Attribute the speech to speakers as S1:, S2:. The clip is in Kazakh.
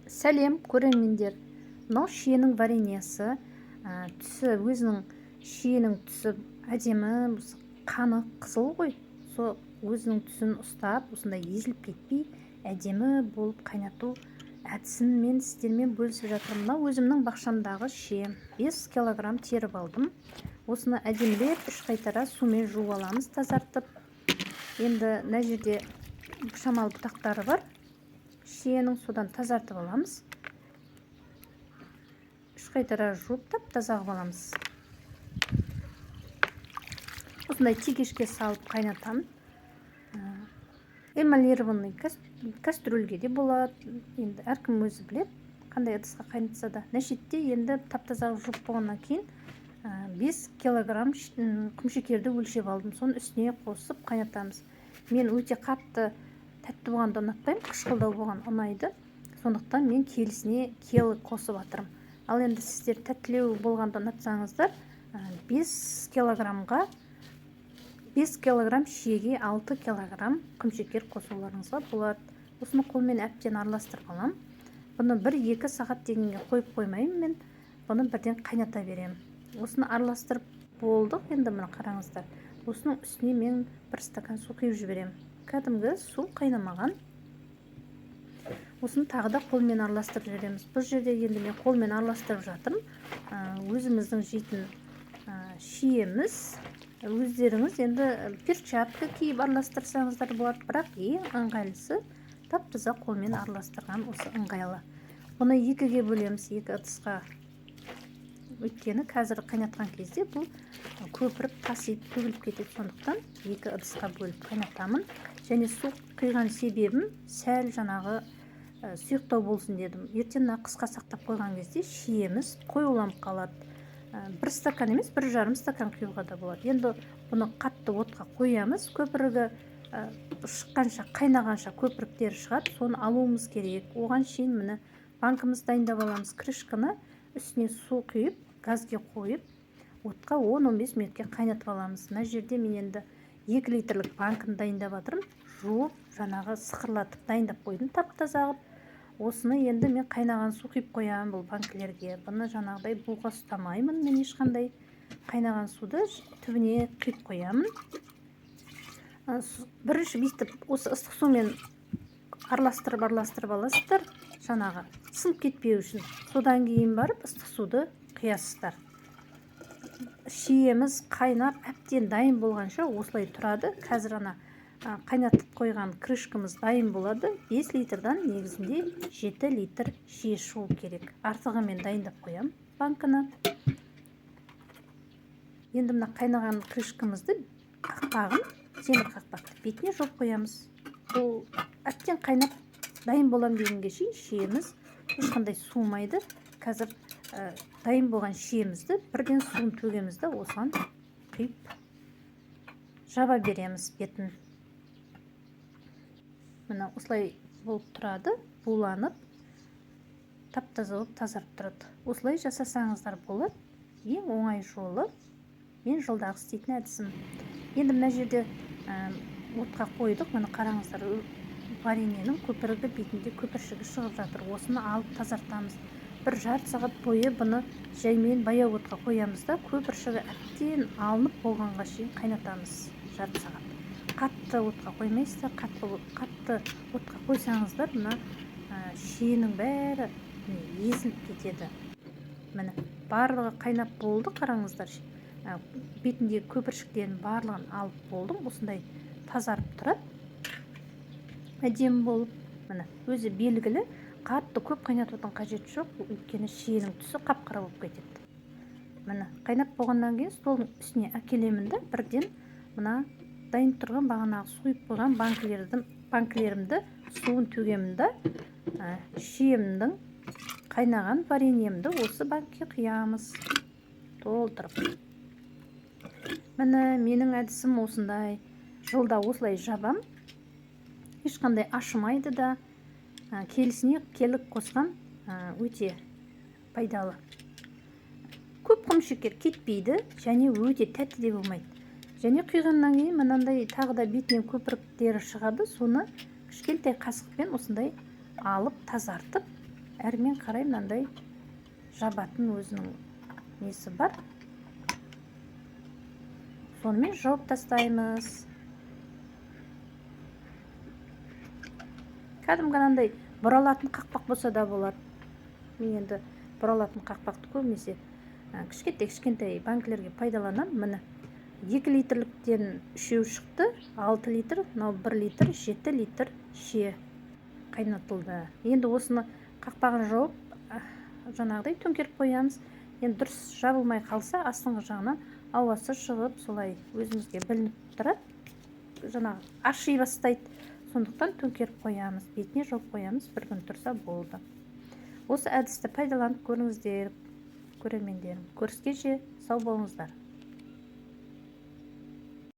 S1: Сәлем көрермендер. Мынау шиенің вареньесі. Түсі өзінің шиенің түсі әдемі, қаны қызыл ғой. Сол өзінің түсін ұстап, осындай езіліп кетпей, әдемі болып қайнату әдісін мен сіздермен бөлісіп жатырмын. Мынау өзімнің бақшамдағы шие. 5 килограмм теріп алдым. Осыны әдемілеп 3 қайтара сумен жуып аламыз, тазартып. Енді мына жерде шамалы бұтақтары бар. Шиенің содан тазартып аламыз. 3 қайтара жуып таза қылып аламыз. Осындай тегешке салып қайнатамын. Эмалированный кастрюльге де болады. Енді әркім өзі біледі, қандай ыдысқа қайнатса да. Нәшетте енді тап-таза жуып болғаннан кейін 5 килограмм құмшекерді өлшеп алдым. Соны үстіне қосып қайнатамыз. Мен өте қатты тәтті болғанды ұнатпаймын, қышқылдау болған ұнайды. Сондықтан мен келісіне келі қосып жатырмын. Ал енді сіздер тәттілеу болғанды ұнатсаңыздар, 5 килограммға 5 килограмм шиеге 6 килограмм құмшекер қосуларыңызға болады. Осыны қолмен әбден араластырып аламын. Бұны 1-2 сағат дегенге қойып қоймаймын, мен бұны бірден қайната беремін. Осыны араластырып болдық. Енді мына қараңыздар. Осының үстіне мен 1 стакан су құйып жіберемін. Кәдімгі су қайнамаған. Осыны тағы да қолмен араластырып жібереміз. Бұл жерде енді мен қолмен араластырып жатырмын. Өзіміздің жейтін шиеміз. Өздеріңіз енді перчатка киіп араластырсаңыздар болады, бірақ ең ыңғайлысы тап-таза қолмен араластырған осы ыңғайлы. Бұны 2-ге бөлеміз, 2 ыдысқа. Өйткені қазір қайнатқан кезде бұл көпіріп, тасиып, төгіліп кетеді. Сондықтан 2 ыдысқа бөліп қайнатамын. Және су құйған себебім сәл жаңағы сұйықтау болсын дедім. Ертең қысқа сақтап қойған кезде шиеміз қоюланып қалады. 1 стакан емес, 1,5 стакан құюға да болады. Енді бұны қатты отқа қоямыз. Көпірігі шыққанша, қайнағанша көпіріктері шығады. Соны алуымыз керек. Оған шейін міне банкымыз дайындап аламыз. Крышканы үстіне су құйып, газге қойып, отқа 10-15 минутке қайнатып аламыз. Мына жерде мен енді 2 литрлік банкын дайындап жатырмын. Жуып, жаңағы сықырлатып дайындап қойдым, тап-таза қылып. Осыны енді мен қайнаған су құйып қоямын бұл банкілерге. Бұны жаңағыдай буға ұстамаймын. Мен ешқандай қайнаған суды түбіне құйып қоямын. Бірінші бүйтіп осы ыстық сумен араластырып аласыздар, жаңағы сынып кетпеу үшін. Содан кейін барып ыстық суды құясыздар. Шиеміз қайнап, әбден дайын болғанша осылай тұрады. Қазір қайнатып қойған крышкамыз дайын болады. 5 литрдан негізінде 7 литр шие шығу керек. Артығы мен дайындап қоямын банканы. Енді мына қайнаған крышкамызды қақпағын, темір қақпақты бетіне жауып қоямыз. Бұл әбден қайнап дайын болам дегенге шейін шиеміз ешқандай суымайды. Қазір дайын болған шиемізді бірден суын төгемізді осыған құйып жаба береміз бетін. Мына осылай болып тұрады, буланып, тап-таза болып тазарып тұрады. Осылай жасасаңыздар болады. Ең оңай жолы мен жылдағы істейтін әдісім. Енді мына жерде отқа қойдық. Мына қараңыздар, вареньенің көпірігі бетінде көпіршігі шығып жатыр. Осыны алып тазартамыз. 1,5 сағат бойы бұны жаймен баяу отқа қоямыз да, көпіршігі әбден алынып болғанға шейін қайнатамыз. 1,5 сағат. Қатты отқа қоймайсыздар. Қатты отқа қойсаңыздар, мына шиенің бәрі езіліп кетеді. Міне барлығы қайнап болды, қараңыздар. Бетіндегі көпіршіктерін барлығын алып болдым. Осындай тазарып тұрады. Әдемі болып, міне өзі белгілі. Қатты көп қайнатудың қажеті жоқ, өйткені шиенің түсі қап-қара болып кетеді. Міне қайнап болғаннан кейін столдың үстіне әкелемін да, бірден мына дайын тұрған бағанағы сұйып қойған банкілерімді суын төгемін да, шиемдің қайнаған вареньемді осы банкке құямыз толтырып. Міне менің әдісім осындай. Жылда осылай жабам. Ешқандай ашымайды да, келісіне келік қосқан өте пайдалы. Көп құмшекер кетпейді, және өте тәтті де болмайды. Және құйғаннан кейін мынандай тағы да бетінен көпіріктері шығады. Соны кішкентай қасықпен осындай алып тазартып әрмен қарай мынандай жабатын өзінің несі бар. Сонымен жауып тастаймыз. Кәдімгі бұралатын қақпақ болса да болады. Мен енді бұралатын қақпақты көбінесе кішкентай банкілерге пайдаланамын. Міне 2 литрліктен 3 шықты, 6 литр, 1 литр, 7 литр шие қайнатылды. Енді осыны қақпағын жауып, жаңағыдай төңкеріп қоямыз. Енді дұрыс жабылмай қалса, астыңғы жағынан ауасы шығып, солай өзімізге білініп тұрады. Жаңағы аши бастайды. Сондықтан төңкеріп қоямыз, бетіне жауып қоямыз, бір күн тұрса болды. Осы әдісті пайдаланып көріңіздер, көрермендерім. Көріскенше сау болыңыздар.